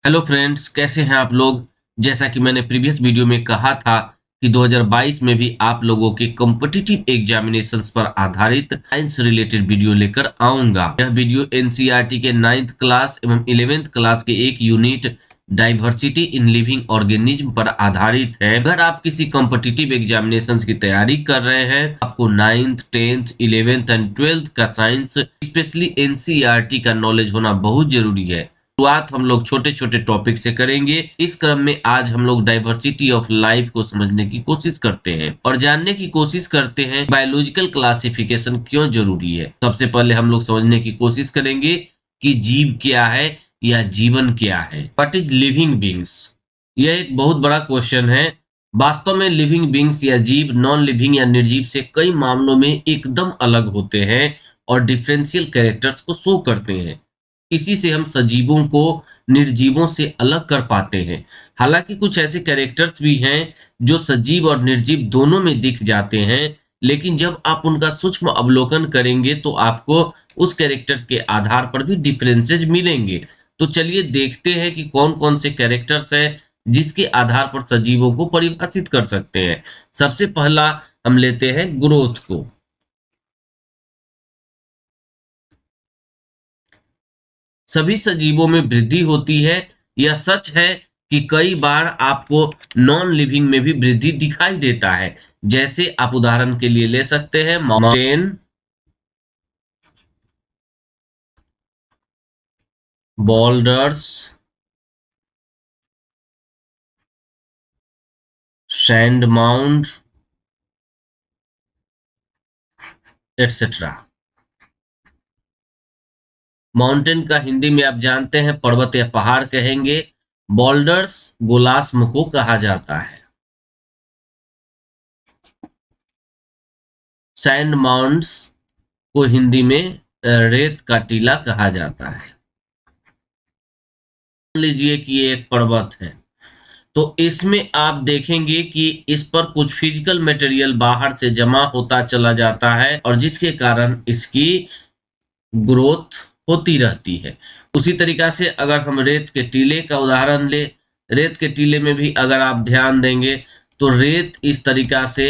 Hello friends, कैसे हैं आप लोग। जैसा कि मैंने प्रीवियस वीडियो में कहा था कि 2022 में भी आप लोगों के कॉम्पिटिटिव एग्जामिनेशंस पर आधारित साइंस रिलेटेड वीडियो लेकर आऊंगा। यह वीडियो एनसीईआरटी के 9th क्लास एवं 11th क्लास के एक unit diversity in living organism पर आधारित है। अगर आप किसी कॉम्पिटिटिव एग्जामिनेशंस की तैयारी कर रहे हैं, आपको 9th 10th 11th and 12th का साइंस स्पेशली एनसीईआरटी का नॉलेज होना बहुत जरूरी है। शुरुआत हम लोग छोटे छोटे टॉपिक से करेंगे। इस क्रम में आज हम लोग डाइवर्सिटी ऑफ लाइफ को समझने की कोशिश करते हैं और जानने की कोशिश करते हैं बायोलॉजिकल क्लासिफिकेशन क्यों जरूरी है। सबसे पहले हम लोग समझने की कोशिश करेंगे कि जीव क्या है या जीवन क्या है। What is living beings. यह एक बहुत बड़ा क्वेश्चन है। वास्तव में लिविंग बींग्स या जीव नॉन लिविंग या निर्जीव से कई मामलों में एकदम अलग होते हैं और डिफरेंशियल कैरेक्टर्स को शो करते हैं। इसी से हम सजीवों को निर्जीवों से अलग कर पाते हैं। हालांकि कुछ ऐसे कैरेक्टर्स भी हैं जो सजीव और निर्जीव दोनों में दिख जाते हैं, लेकिन जब आप उनका सूक्ष्म अवलोकन करेंगे तो आपको उस कैरेक्टर के आधार पर भी डिफरेंसेस मिलेंगे। तो चलिए देखते हैं कि कौन कौन से कैरेक्टर्स हैं जिसके आधार पर सजीवों को परिभाषित कर सकते हैं। सबसे पहला हम लेते हैं ग्रोथ को। सभी सजीवों में वृद्धि होती है। यह सच है कि कई बार आपको नॉन लिविंग में भी वृद्धि दिखाई देता है। जैसे आप उदाहरण के लिए ले सकते हैं mountain, boulders, sand mound etcetera. Mountain का हिंदी में आप जानते हैं पर्वत या पहाड़ कहेंगे। बोल्डर्स गोलास्म को कहा जाता है। सैंड माउंड्स को हिंदी में रेत का टीला कहा जाता है। मान लीजिए कि ये एक पर्वत है, तो इसमें आप देखेंगे कि इस पर कुछ फिजिकल मटेरियल बाहर से जमा होता चला जाता है और जिसके कारण इसकी ग्रोथ होती रहती है। उसी तरीका से अगर हम रेत के टीले का उदाहरण ले, रेत के टीले में भी अगर आप ध्यान देंगे तो रेत इस तरीका से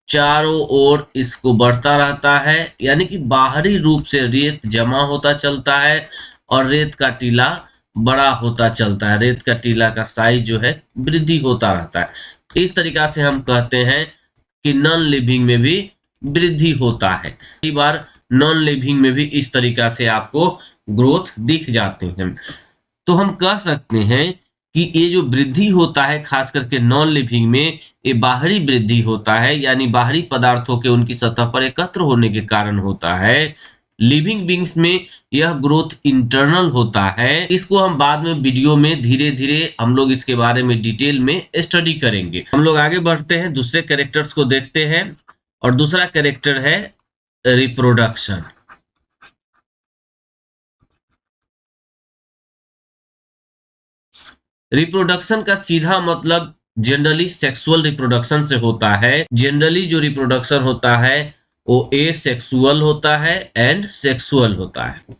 चारों ओर इसको बढ़ता रहता है, यानी कि बाहरी रूप से रेत जमा होता चलता है और रेत का टीला बड़ा होता चलता है। रेत का टीला का साइज जो है वृद्धि होता रहता है। इस तरीका से हम कहते हैं कि नॉन लिविंग में भी वृद्धि होता है। कई बार नॉन लिविंग में भी इस तरीका से आपको ग्रोथ दिख जाते हैं। तो हम कह सकते हैं कि ये जो वृद्धि होता है खास करके नॉन लिविंग में, ये बाहरी वृद्धि होता है, यानी बाहरी पदार्थों के उनकी सतह पर एकत्र होने के कारण होता है। लिविंग बींग्स में यह ग्रोथ इंटरनल होता है। इसको हम बाद में वीडियो में धीरे धीरे हम लोग इसके बारे में डिटेल में स्टडी करेंगे। हम लोग आगे बढ़ते हैं, दूसरे कैरेक्टर्स को देखते हैं और दूसरा कैरेक्टर है रिप्रोडक्शन। रिप्रोडक्शन का सीधा मतलब जनरली सेक्सुअल रिप्रोडक्शन से होता है। जनरली जो रिप्रोडक्शन होता है वो ए सेक्सुअल होता है एंड सेक्सुअल होता है।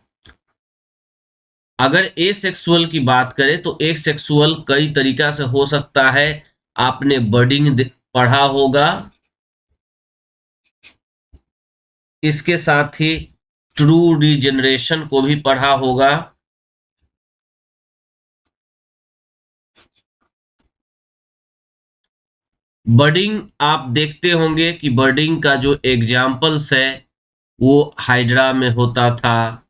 अगर ए सेक्सुअल की बात करें तो एक सेक्सुअल कई तरीका से हो सकता है। आपने बर्डिंग पढ़ा होगा, इसके साथ ही ट्रू रीजनरेशन को भी पढ़ा होगा। बर्डिंग आप देखते होंगे कि बर्डिंग का जो एग्जाम्पल्स है वो हाइड्रा में होता था।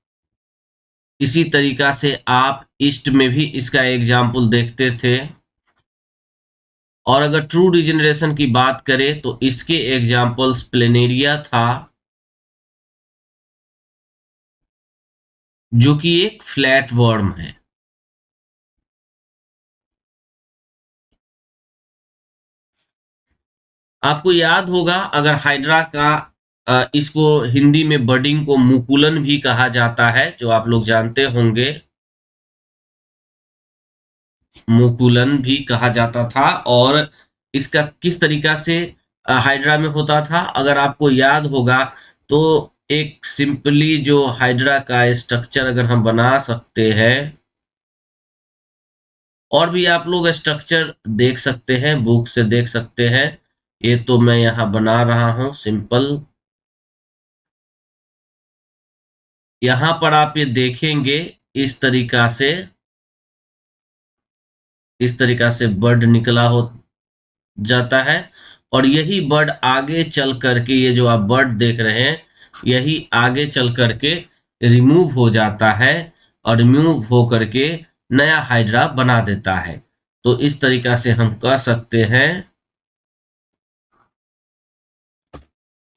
इसी तरीका से आप ईस्ट में भी इसका एग्जाम्पल देखते थे। और अगर ट्रू रिजनरेशन की बात करें तो इसके एग्जाम्पल्स प्लेनेरिया था, जो कि एक फ्लैट वर्म है। आपको याद होगा, अगर हाइड्रा का इसको हिंदी में बर्डिंग को मुकुलन भी कहा जाता है, जो आप लोग जानते होंगे, मुकुलन भी कहा जाता था। और इसका किस तरीका से हाइड्रा में होता था, अगर आपको याद होगा तो एक सिंपली जो हाइड्रा का स्ट्रक्चर अगर हम बना सकते हैं, और भी आप लोग स्ट्रक्चर देख सकते हैं, बुक से देख सकते हैं। ये तो मैं यहाँ बना रहा हूँ सिंपल। यहाँ पर आप ये देखेंगे इस तरीका से, बर्ड निकला हो जाता है। और यही बर्ड आगे चल करके, ये जो आप बर्ड देख रहे हैं, यही आगे चल करके रिमूव हो जाता है और रिमूव हो करके नया हाइड्रा बना देता है। तो इस तरीका से हम कह सकते हैं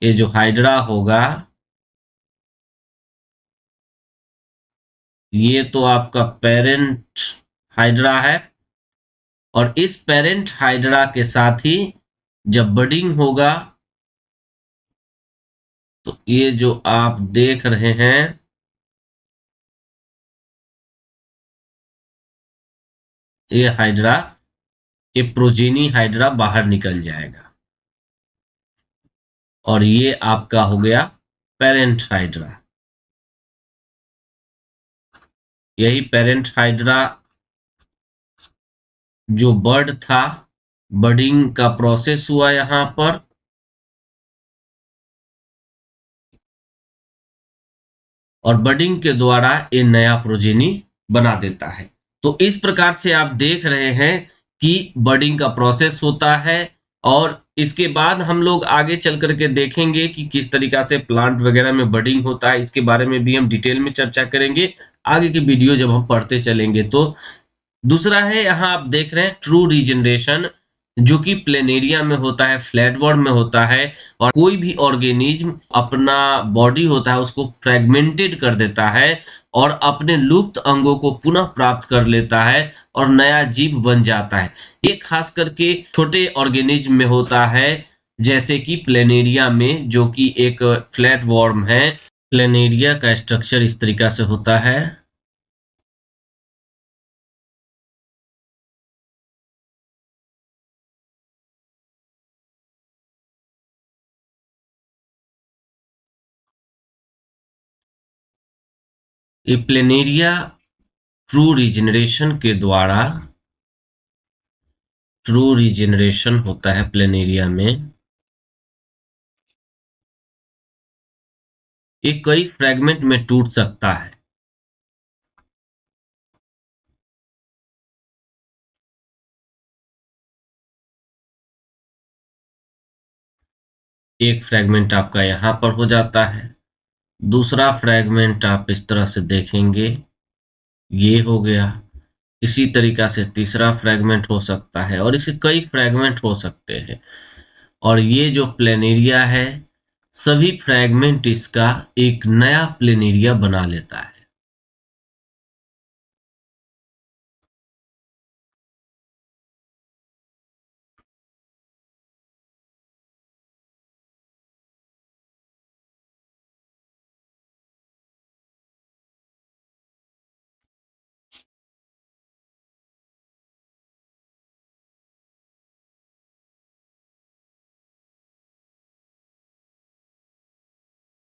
ये जो हाइड्रा होगा, ये तो आपका पेरेंट हाइड्रा है। और इस पेरेंट हाइड्रा के साथ ही जब बडिंग होगा, तो ये जो आप देख रहे हैं, ये हाइड्रा, ये प्रोजेनी हाइड्रा बाहर निकल जाएगा और ये आपका हो गया पेरेंट हाइड्रा। यही पेरेंट हाइड्रा जो बर्ड था, बडिंग का प्रोसेस हुआ यहां पर, और बडिंग के द्वारा ये नया प्रोजेनी बना देता है। तो इस प्रकार से आप देख रहे हैं कि बडिंग का प्रोसेस होता है। और इसके बाद हम लोग आगे चल करके देखेंगे कि किस तरीका से प्लांट वगैरह में बडिंग होता है। इसके बारे में भी हम डिटेल में चर्चा करेंगे आगे की वीडियो जब हम पढ़ते चलेंगे। तो दूसरा है, यहाँ आप देख रहे हैं ट्रू रीजनरेशन, जो कि प्लेनेरिया में होता है, फ्लैटवर्म में होता है। और कोई भी ऑर्गेनिज्म अपना बॉडी होता है उसको फ्रेगमेंटेड कर देता है और अपने लुप्त अंगों को पुनः प्राप्त कर लेता है और नया जीव बन जाता है। ये खास करके छोटे ऑर्गेनिज्म में होता है, जैसे कि प्लेनेरिया में, जो कि एक फ्लैटवर्म है। प्लेनेरिया का स्ट्रक्चर इस तरीका से होता है। ये प्लेनेरिया ट्रू रीजनरेशन होता है प्लेनेरिया में। ये कई फ्रेगमेंट में टूट सकता है। एक फ्रेगमेंट आपका यहाँ पर हो जाता है, दूसरा फ्रेगमेंट आप इस तरह से देखेंगे, ये हो गया। इसी तरीका से तीसरा फ्रेगमेंट हो सकता है और इसे कई फ्रेगमेंट हो सकते हैं। और ये जो प्लेनेरिया है, सभी फ्रेगमेंट इसका एक नया प्लेनेरिया बना लेता है।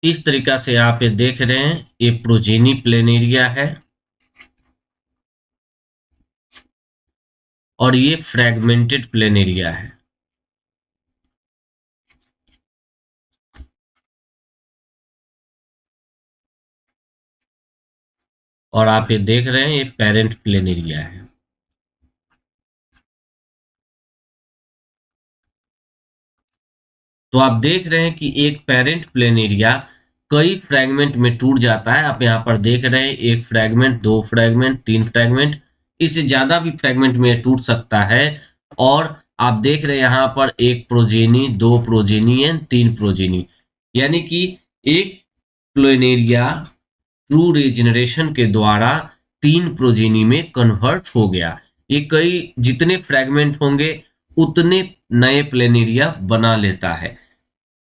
इस तरीका से आप ये देख रहे हैं, ये प्रोजेनी प्लेनेरिया है और ये फ्रेगमेंटेड प्लेनेरिया है। और आप ये देख रहे हैं, ये पेरेंट प्लेनेरिया है। तो आप देख रहे हैं कि एक पेरेंट प्लेनेरिया कई फ्रैगमेंट में टूट जाता है। आप यहाँ पर देख रहे हैं, एक फ्रैगमेंट, दो फ्रैगमेंट, तीन फ्रैगमेंट, इससे ज्यादा भी फ्रैगमेंट में टूट सकता है। और आप देख रहे हैं यहाँ पर एक प्रोजेनी, दो प्रोजेनी एंड तीन प्रोजेनी, यानी कि एक प्लेनेरिया ट्रू रीजनरेशन के द्वारा तीन प्रोजेनी में कन्वर्ट हो गया। ये कई जितने फ्रैगमेंट होंगे उतने नए प्लेनेरिया बना लेता है।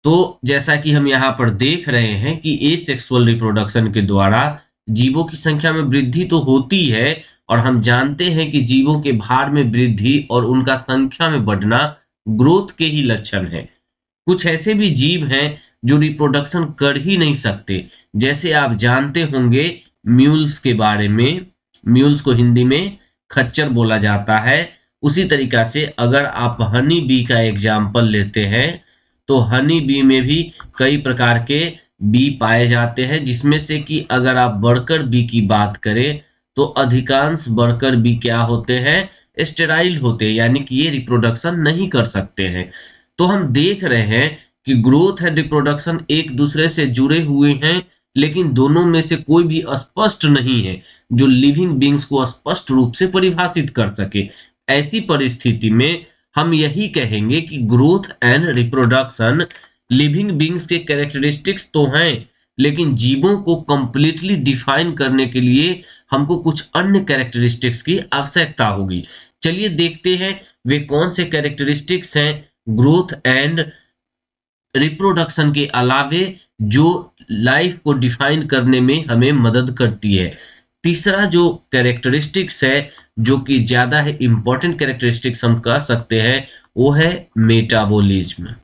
तो जैसा कि हम यहाँ पर देख रहे हैं कि एसेक्सुअल रिप्रोडक्शन के द्वारा जीवों की संख्या में वृद्धि तो होती है, और हम जानते हैं कि जीवों के भार में वृद्धि और उनका संख्या में बढ़ना ग्रोथ के ही लक्षण है। कुछ ऐसे भी जीव हैं जो रिप्रोडक्शन कर ही नहीं सकते, जैसे आप जानते होंगे म्यूल्स के बारे में। म्यूल्स को हिंदी में खच्चर बोला जाता है। उसी तरीका से अगर आप हनी बी का एग्जाम्पल लेते हैं तो हनी बी में भी कई प्रकार के बी पाए जाते हैं, जिसमें से कि अगर आप वर्कर बी की बात करें तो अधिकांश वर्कर बी क्या होते हैं, स्टेराइल होते हैं, यानी कि ये रिप्रोडक्शन नहीं कर सकते हैं। तो हम देख रहे हैं कि ग्रोथ एंड रिप्रोडक्शन एक दूसरे से जुड़े हुए हैं, लेकिन दोनों में से कोई भी स्पष्ट नहीं है जो लिविंग बींग्स को स्पष्ट रूप से परिभाषित कर सके। ऐसी परिस्थिति में हम यही कहेंगे कि growth and reproduction living beings के कैरेक्टरिस्टिक्स तो हैं, लेकिन जीवों को कंप्लीटली डिफाइन करने के लिए हमको कुछ अन्य कैरेक्टरिस्टिक्स की आवश्यकता होगी। चलिए देखते हैं वे कौन से कैरेक्टरिस्टिक्स हैं ग्रोथ एंड रिप्रोडक्शन के अलावे जो लाइफ को डिफाइन करने में हमें मदद करती है। तीसरा जो कैरेक्टरिस्टिक्स है, जो कि ज्यादा है इंपॉर्टेंट कैरेक्टरिस्टिक्स हम कह सकते हैं, वो है मेटाबॉलिज्म।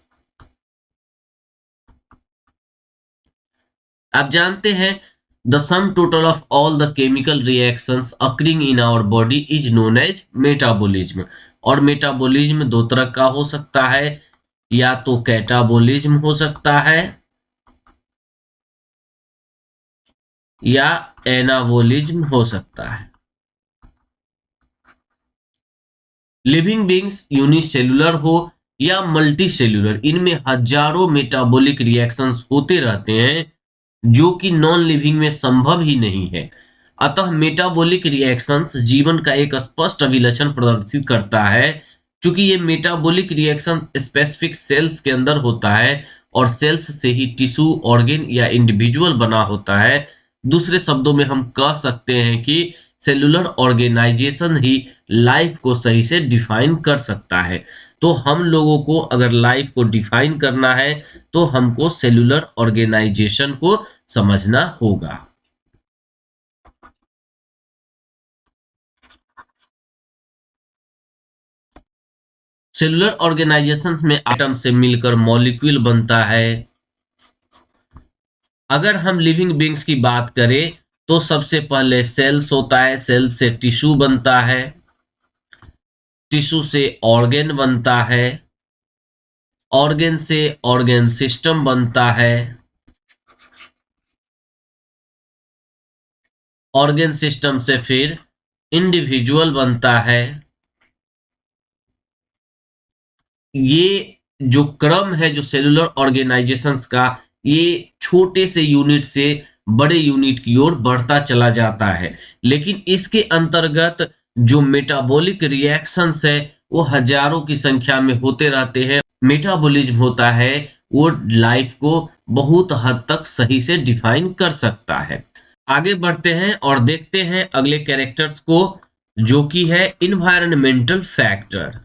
आप जानते हैं the sum total of all the chemical reactions occurring in our body is known as metabolism. और मेटाबॉलिज्म दो तरह का हो सकता है, या तो कैटाबॉलिज्म हो सकता है या एनाबॉलिज्म हो सकता है। लिविंग बींग्स यूनिसेलुलर हो या मल्टीसेलुलर, इनमें हजारों मेटाबॉलिक रिएक्शंस होते रहते हैं जो कि नॉन लिविंग में संभव ही नहीं है। अतः मेटाबॉलिक रिएक्शंस जीवन का एक स्पष्ट अभिलक्षण प्रदर्शित करता है। क्योंकि ये मेटाबॉलिक रिएक्शन स्पेसिफिक सेल्स के अंदर होता है और सेल्स से ही टिश्यू, ऑर्गेन या इंडिविजुअल बना होता है। दूसरे शब्दों में हम कह सकते हैं कि सेलुलर ऑर्गेनाइजेशन ही लाइफ को सही से डिफाइन कर सकता है। तो हम लोगों को अगर लाइफ को डिफाइन करना है तो हमको सेलुलर ऑर्गेनाइजेशन को समझना होगा। सेलुलर ऑर्गेनाइजेशन में एटम से मिलकर मॉलिक्यूल बनता है। अगर हम लिविंग बींग्स की बात करें तो सबसे पहले सेल्स होता है, सेल से टिश्यू बनता है, टिश्यू से ऑर्गेन बनता है, ऑर्गेन से ऑर्गेन सिस्टम बनता है, ऑर्गेन सिस्टम से फिर इंडिविजुअल बनता है। ये जो क्रम है जो सेलुलर ऑर्गेनाइजेशंस का, ये छोटे से यूनिट से बड़े यूनिट की ओर बढ़ता चला जाता है। लेकिन इसके अंतर्गत जो मेटाबॉलिक रिएक्शंस है वो हजारों की संख्या में होते रहते हैं। मेटाबॉलिज्म होता है वो लाइफ को बहुत हद तक सही से डिफाइन कर सकता है। आगे बढ़ते हैं और देखते हैं अगले कैरेक्टर्स को, जो कि है इन्वायरमेंटल फैक्टर।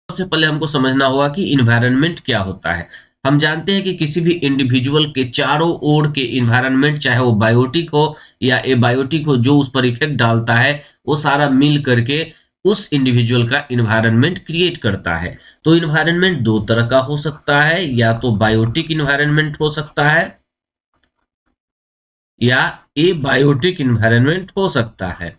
सबसे पहले हमको समझना होगा कि इन्वायरमेंट क्या होता है। हम जानते हैं कि किसी भी इंडिविजुअल के चारों ओर के इन्वायरमेंट, चाहे वो बायोटिक हो या एबायोटिक हो, जो उस पर इफेक्ट डालता है वो सारा मिल करके उस इंडिविजुअल का इन्वायरमेंट क्रिएट करता है। तो इन्वायरमेंट दो तरह का हो सकता है, या तो बायोटिक इन्वायरमेंट हो सकता है या एबायोटिक इन्वायरमेंट हो सकता है।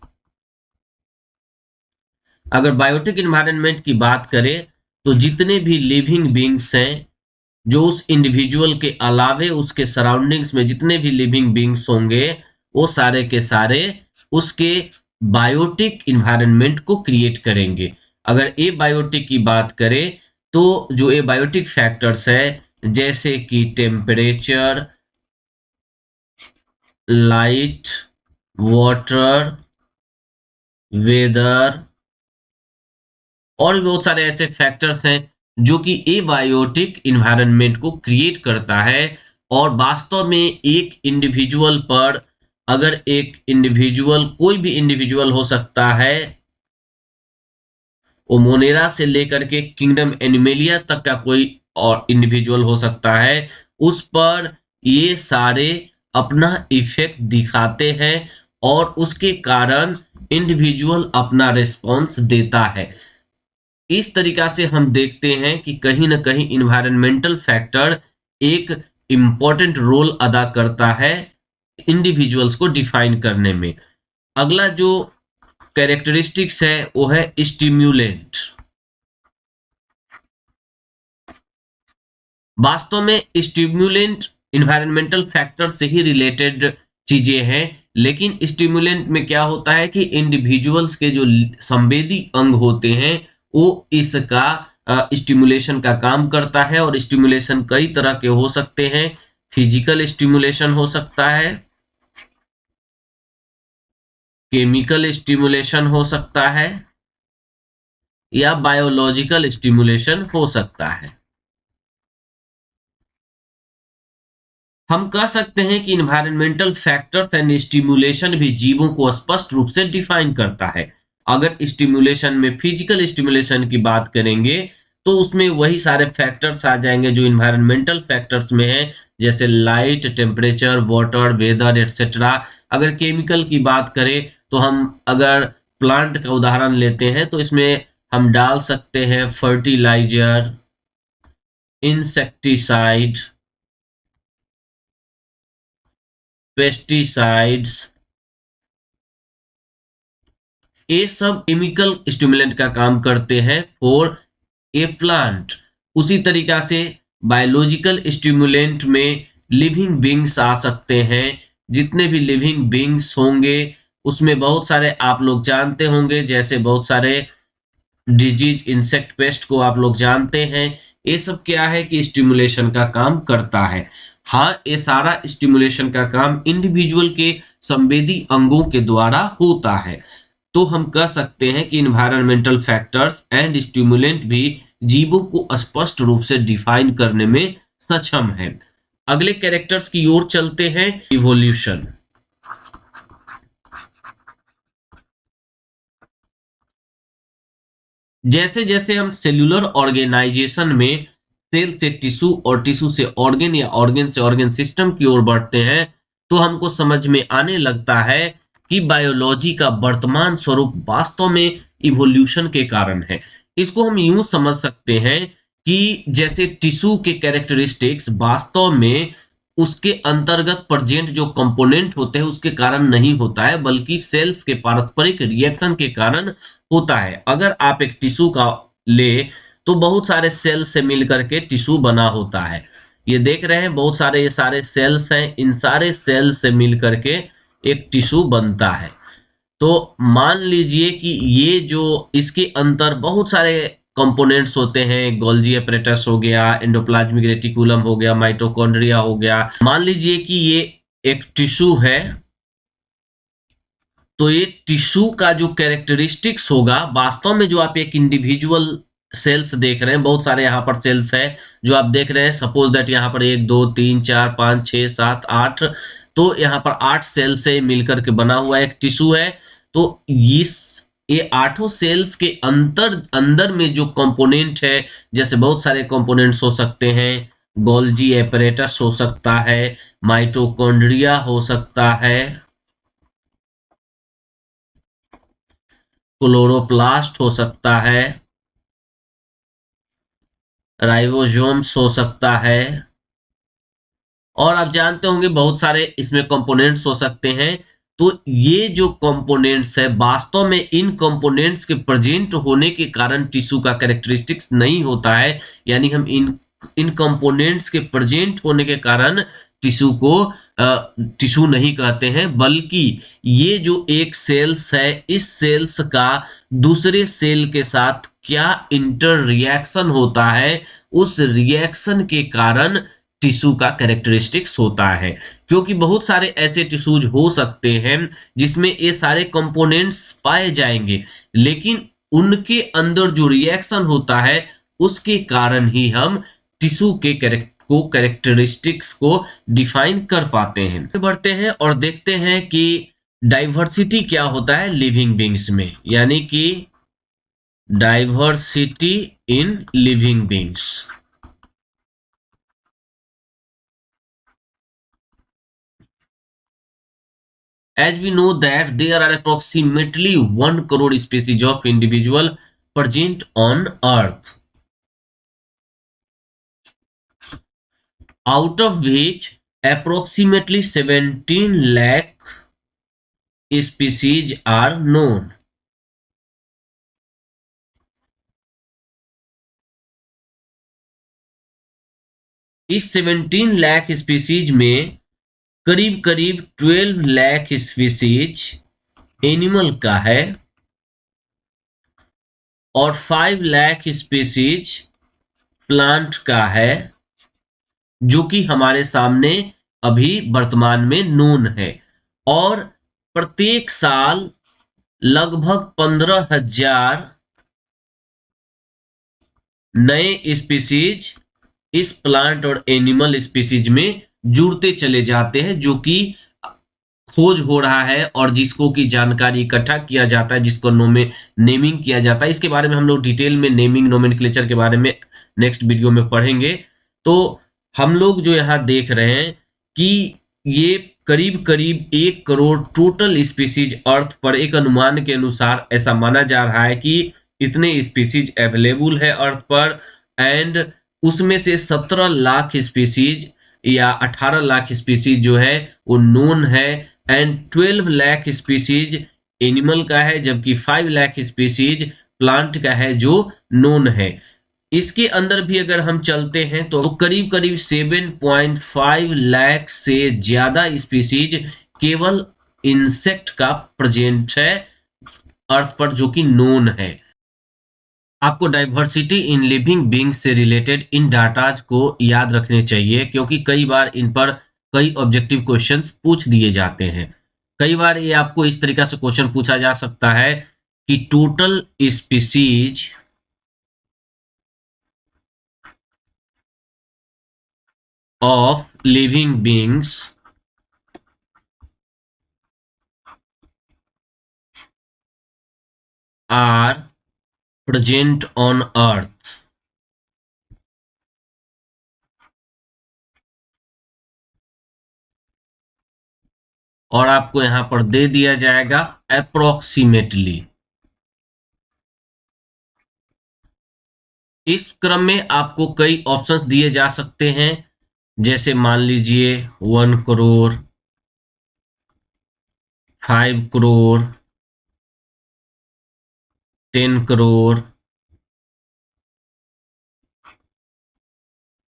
अगर बायोटिक इन्वायरमेंट की बात करें तो जितने भी लिविंग बींग्स हैं, जो उस इंडिविजुअल के अलावे उसके सराउंडिंग्स में जितने भी लिविंग बींग्स होंगे, वो सारे के सारे उसके बायोटिक इन्वायरमेंट को क्रिएट करेंगे। अगर ए बायोटिक की बात करें तो जो ए बायोटिक फैक्टर्स है, जैसे कि टेम्परेचर, लाइट, वाटर, वेदर और भी बहुत सारे ऐसे फैक्टर्स हैं जो कि एबायोटिक इन्वायरमेंट को क्रिएट करता है। और वास्तव में एक इंडिविजुअल पर, अगर एक इंडिविजुअल, कोई भी इंडिविजुअल हो सकता है, वो मोनेरा से लेकर के किंगडम एनिमेलिया तक का कोई और इंडिविजुअल हो सकता है, उस पर ये सारे अपना इफेक्ट दिखाते हैं और उसके कारण इंडिविजुअल अपना रिस्पॉन्स देता है। इस तरीका से हम देखते हैं कि कहीं ना कहीं इन्वायरमेंटल फैक्टर एक इम्पॉर्टेंट रोल अदा करता है इंडिविजुअल्स को डिफाइन करने में। अगला जो कैरेक्टरिस्टिक्स है वो है स्टिम्युलेंट। वास्तव में स्टिम्युलेंट इन्वायरमेंटल फैक्टर से ही रिलेटेड चीजें हैं, लेकिन स्टिम्युलेंट में क्या होता है कि इंडिविजुअल्स के जो संवेदी अंग होते हैं वो इसका स्टिमुलेशन का काम करता है। और स्टिमुलेशन कई तरह के हो सकते हैं। फिजिकल स्टिमुलेशन हो सकता है, केमिकल स्टिमुलेशन हो सकता है, या बायोलॉजिकल स्टिमुलेशन हो सकता है। हम कह सकते हैं कि इन्वायरमेंटल फैक्टर्स एंड स्टिमुलेशन भी जीवों को स्पष्ट रूप से डिफाइन करता है। अगर स्टिमुलेशन में फिजिकल स्टिमुलेशन की बात करेंगे तो उसमें वही सारे फैक्टर्स आ जाएंगे जो इन्वायरमेंटल फैक्टर्स में है, जैसे light, temperature, water, weather etcetera. अगर केमिकल की बात करें तो हम अगर प्लांट का उदाहरण लेते हैं तो इसमें हम डाल सकते हैं फर्टिलाइजर, इंसेक्टिसाइड, पेस्टिसाइड्स। ये सब केमिकल स्टिमुलेंट का काम करते हैं फॉर ए प्लांट। उसी तरीका से बायोलॉजिकल स्टिमुलेंट में लिविंग बींग्स आ सकते हैं। जितने भी लिविंग बींग्स होंगे उसमें बहुत सारे आप लोग जानते होंगे, जैसे बहुत सारे डिजीज, इंसेक्ट पेस्ट को आप लोग जानते हैं। ये सब क्या है कि स्टिमुलेशन का काम करता है। हाँ, ये सारा स्टिमुलेशन का काम इंडिविजुअल के संवेदी अंगों के द्वारा होता है। तो हम कह सकते हैं कि इन्वायरमेंटल फैक्टर्स एंड स्टिमुलेंट भी जीवों को स्पष्ट रूप से डिफाइन करने में सक्षम है। अगले कैरेक्टर्स की ओर चलते हैं, इवोल्यूशन। जैसे जैसे हम सेल्यूलर ऑर्गेनाइजेशन में सेल से टिश्यू और टिश्यू से ऑर्गन या ऑर्गन से ऑर्गन सिस्टम की ओर बढ़ते हैं तो हमको समझ में आने लगता है कि बायोलॉजी का वर्तमान स्वरूप वास्तव में इवोल्यूशन के कारण है। इसको हम यूं समझ सकते हैं कि जैसे टिश्यू के कैरेक्टरिस्टिक्स वास्तव में उसके अंतर्गत प्रेजेंट जो कंपोनेंट होते हैं उसके कारण नहीं होता है, बल्कि सेल्स के पारस्परिक रिएक्शन के कारण होता है। अगर आप एक टिश्यू का ले तो बहुत सारे सेल से मिलकर के टिश्यू बना होता है। ये देख रहे हैं बहुत सारे, ये सारे सेल्स हैं, इन सारे सेल से मिलकर के एक टिश्यू बनता है। तो मान लीजिए कि ये जो इसके अंदर बहुत सारे कंपोनेंट्स होते हैं, गोल्जी एपरेटस हो गया, एंडोप्लाज्मिक रेटिकुलम हो गया, माइटोकॉन्ड्रिया हो गया। मान लीजिए कि ये एक टिश्यू है, तो ये टिश्यू का जो कैरेक्टरिस्टिक्स होगा, वास्तव में जो आप एक इंडिविजुअल सेल्स देख रहे हैं, बहुत सारे यहाँ पर सेल्स है जो आप देख रहे हैं। सपोज दैट यहाँ पर 1 2 3 4 5 6 7 8, तो यहाँ पर 8 सेल से मिलकर के बना हुआ एक टिश्यू है। तो इस ये आठों सेल्स के अंदर में जो कंपोनेंट है, जैसे बहुत सारे कंपोनेंट्स हो सकते हैं, गोल्जी एपरेटस हो सकता है, माइटोकॉन्ड्रिया हो सकता है, क्लोरोप्लास्ट हो सकता है, राइबोसोम्स हो सकता है, और आप जानते होंगे बहुत सारे इसमें कंपोनेंट्स हो सकते हैं। तो ये जो कंपोनेंट्स है, वास्तव में इन कंपोनेंट्स के प्रेजेंट होने के कारण टिश्यू का कैरेक्टरिस्टिक्स नहीं होता है। यानी हम इन कंपोनेंट्स के प्रेजेंट होने के कारण टिश्यू को टिश्यू नहीं कहते हैं, बल्कि ये जो एक सेल्स है, इस सेल्स का दूसरे सेल के साथ क्या इंटर रिएक्शन होता है, उस रिएक्शन के कारण टिश्यू का कैरेक्टरिस्टिक्स होता है। क्योंकि बहुत सारे ऐसे टिश्यूज हो सकते हैं जिसमें ये सारे कंपोनेंट्स पाए जाएंगे, लेकिन उनके अंदर जो रिएक्शन होता है उसके कारण ही हम टिश्यू के कैरेक्टरिस्टिक्स को डिफाइन कर पाते हैं। बढ़ते हैं और देखते हैं कि डाइवर्सिटी क्या होता है लिविंग बींग्स में, यानी कि diversity in living beings. As we know that there are approximately 1 crore species of individual present on Earth. out of which approximately 17 lakh species are known. इस 17 लाख स्पीसीज में करीब करीब 12 लाख स्पीसीज एनिमल का है और 5 लाख स्पीसीज प्लांट का है, जो कि हमारे सामने अभी वर्तमान में नोन है। और प्रत्येक साल लगभग 15,000 नए स्पीसीज इस प्लांट और एनिमल स्पीसीज में जुड़ते चले जाते हैं, जो कि खोज हो रहा है और जिसको की जानकारी इकट्ठा किया जाता है, जिसको नेमिंग किया जाता है। इसके बारे में हम लोग डिटेल में नेमिंग नोमेनक्लेचर के बारे में नेक्स्ट वीडियो में पढ़ेंगे। तो हम लोग जो यहाँ देख रहे हैं कि ये करीब करीब 1 करोड़ टोटल स्पीसीज अर्थ पर एक अनुमान के अनुसार ऐसा माना जा रहा है कि इतने स्पीसीज अवेलेबल है अर्थ पर, एंड उसमें से 17 लाख स्पीसीज या 18 लाख स्पीसीज जो है वो नोन है, एंड 12 लाख स्पीसीज एनिमल का है, जबकि 5 लाख स्पीसीज प्लांट का है जो नोन है। इसके अंदर भी अगर हम चलते हैं तो करीब करीब 7.5 लाख से ज्यादा स्पीसीज केवल इंसेक्ट का प्रेजेंट है अर्थ पर, जो कि नोन है। आपको डाइवर्सिटी इन लिविंग बींग्स से रिलेटेड इन डाटाज को याद रखने चाहिए, क्योंकि कई बार इन पर कई ऑब्जेक्टिव क्वेश्चंस पूछ दिए जाते हैं। कई बार ये आपको इस तरीका से क्वेश्चन पूछा जा सकता है कि total species of living beings are present on earth. और आपको यहां पर दे दिया जाएगा अप्रोक्सीमेटली। इस क्रम में आपको कई ऑप्शंस दिए जा सकते हैं, जैसे मान लीजिए 1 करोड़, 5 करोड़, 10 करोड़,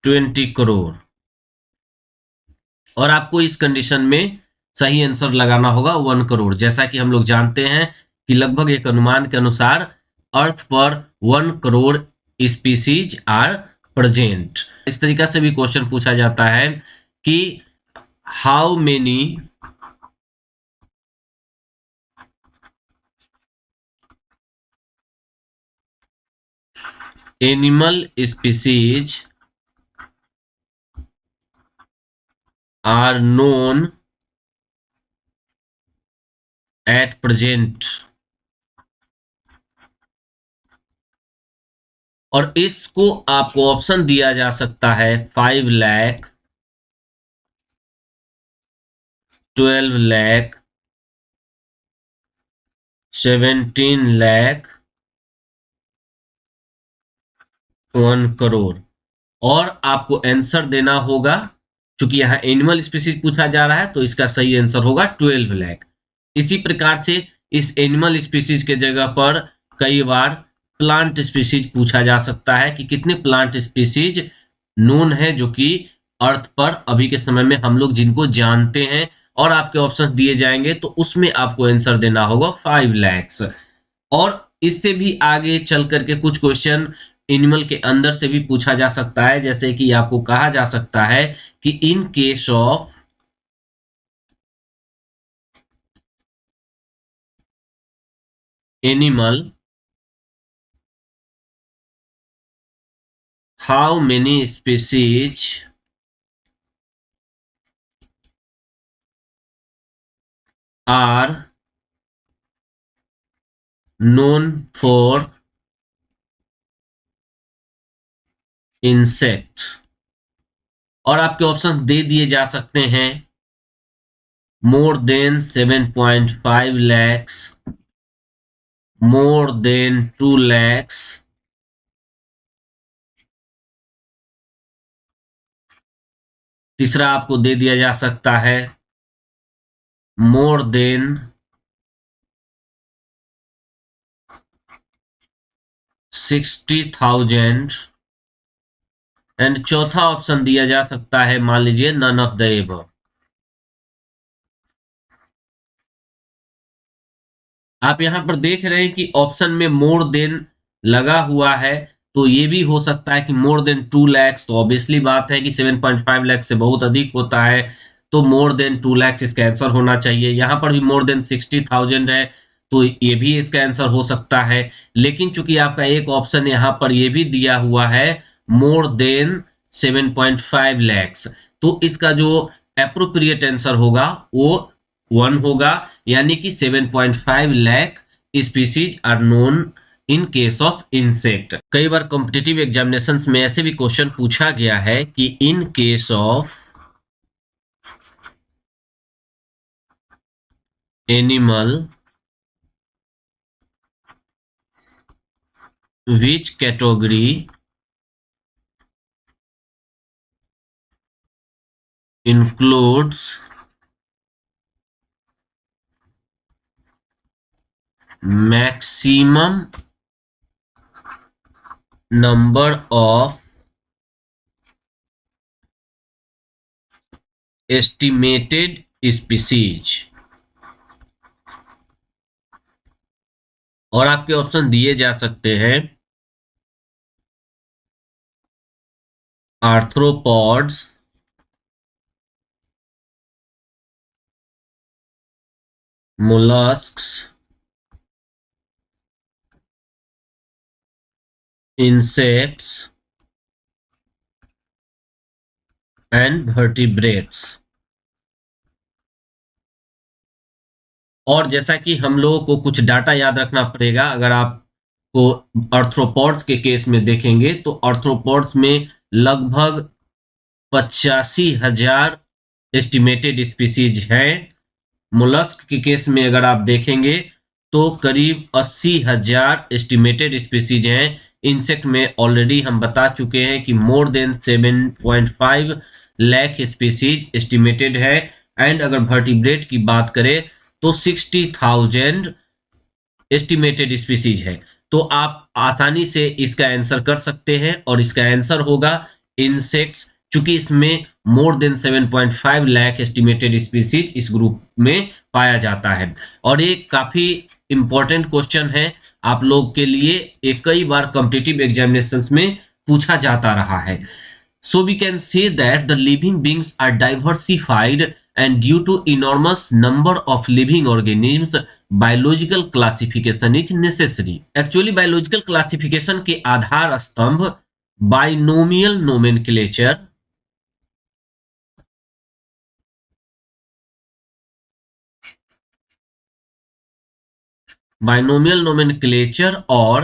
20 करोड़। और आपको इस कंडीशन में सही आंसर लगाना होगा 1 करोड़। जैसा कि हम लोग जानते हैं कि लगभग एक अनुमान के अनुसार अर्थ पर 1 करोड़ स्पीसीज आर प्रेजेंट। इस तरीका से भी क्वेश्चन पूछा जाता है कि how many animal species are known at present. और इसको आपको ऑप्शन दिया जा सकता है 5 लाख, 12 लाख, 17 लाख, 1 करोड़। और आपको आंसर देना होगा, चूंकि यहाँ एनिमल स्पीसीज पूछा जा रहा है तो इसका सही आंसर होगा 12 लाख। इसी प्रकार से इस एनिमल स्पीसीज के जगह पर कई बार प्लांट स्पीसीज पूछा जा सकता है कि कितने प्लांट स्पीसीज नोन है, जो कि अर्थ पर अभी के समय में हम लोग जिनको जानते हैं, और आपके ऑप्शन दिए जाएंगे तो उसमें आपको आंसर देना होगा 5 लाख। और इससे भी आगे चल करके कुछ क्वेश्चन एनिमल के अंदर से भी पूछा जा सकता है, जैसे कि आपको कहा जा सकता है कि in case of animal how many species are known for insect. और आपके ऑप्शन दे दिए जा सकते हैं more than 7.5 lakhs, more than 2 lakhs, तीसरा आपको दे दिया जा सकता है मोर देन 60,000 एंड चौथा ऑप्शन दिया जा सकता है, मान लीजिए नन ऑफ द एबव। आप यहां पर देख रहे हैं कि ऑप्शन में मोर देन लगा हुआ है, तो ये भी हो सकता है कि मोर देन 2 लाख, तो ऑब्वियसली बात है कि 7.5 लाख से बहुत अधिक होता है, तो मोर देन 2 लाख इसका आंसर होना चाहिए। यहां पर भी मोर देन 60,000 है, तो ये भी इसका आंसर हो सकता है। लेकिन चूंकि आपका एक ऑप्शन यहां पर ये भी दिया हुआ है मोर देन 7.5 लाख, तो इसका जो एप्रोप्रिएट आंसर होगा वो 1 होगा, यानी कि 7.5 lakh species are known in case of insect. कई बार कॉम्पिटिटिव एग्जामिनेशंस में ऐसे भी क्वेश्चन पूछा गया है कि in case of animal which category includes maximum number of estimated species। और आपके ऑप्शन दिए जा सकते हैं arthropods, molluscs, insects and vertebrates. और जैसा कि हम लोगों को कुछ डाटा याद रखना पड़ेगा, अगर आपको आर्थ्रोपॉड्स के केस में देखेंगे तो आर्थ्रोपॉड्स में लगभग 85,000 एस्टिमेटेड स्पीसीज हैं। मोलस्क के केस में अगर आप देखेंगे तो करीब 80,000 एस्टिमेटेड स्पीसीज हैं। इंसेक्ट में ऑलरेडी हम बता चुके हैं कि मोर देन 7.5 लाख स्पीसीज एस्टिमेटेड है। एंड अगर वर्टिब्रेट की बात करें तो 60,000 एस्टिमेटेड स्पीसीज है। तो आप आसानी से इसका आंसर कर सकते हैं और इसका आंसर होगा इंसेक्ट्स, चूंकि इसमें मोर देन 7.5 लाख एस्टिमेटेड स्पीसीज इस ग्रुप में पाया जाता है। और एक काफी इंपॉर्टेंट क्वेश्चन है आप लोग के लिए, एक कई बार कॉम्पिटिटिव एग्जामिनेशंस में पूछा जाता रहा है। So we can say that the living beings are diversified and due to enormous number of living organisms, biological classification is necessary। Actually biological classification के आधार स्तंभ binomial nomenclature, बाइनोमियल नोमेनक्लेचर और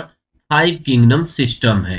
5 kingdom system है।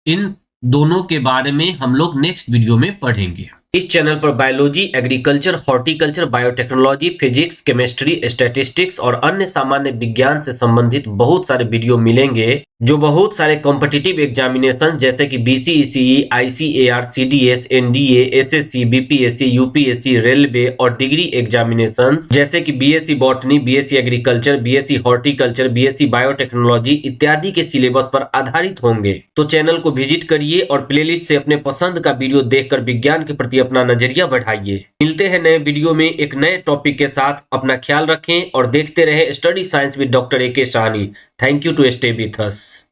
इन दोनों के बारे में हम लोग नेक्स्ट वीडियो में पढ़ेंगे। इस चैनल पर biology, agriculture, horticulture, biotechnology, physics, chemistry, statistics और अन्य सामान्य विज्ञान से संबंधित बहुत सारे वीडियो मिलेंगे जो बहुत सारे कॉम्पिटिटिव एग्जामिनेशन जैसे कि BCECE, ICAR, CDS, NDA, SSC, BPSC, UPSC, railway और डिग्री एग्जामिनेशन जैसे कि BSc botany, BSc agriculture, BSc horticulture, BSc biotechnology इत्यादि के सिलेबस पर आधारित होंगे। तो चैनल को विजिट करिए और प्लेलिस्ट से अपने पसंद का वीडियो देखकर विज्ञान के प्रति अपना नजरिया बढ़ाइए। मिलते हैं नए वीडियो में एक नए टॉपिक के साथ। अपना ख्याल रखें और देखते रहे study science with doctor AK Sahni. Thank you to stay with us.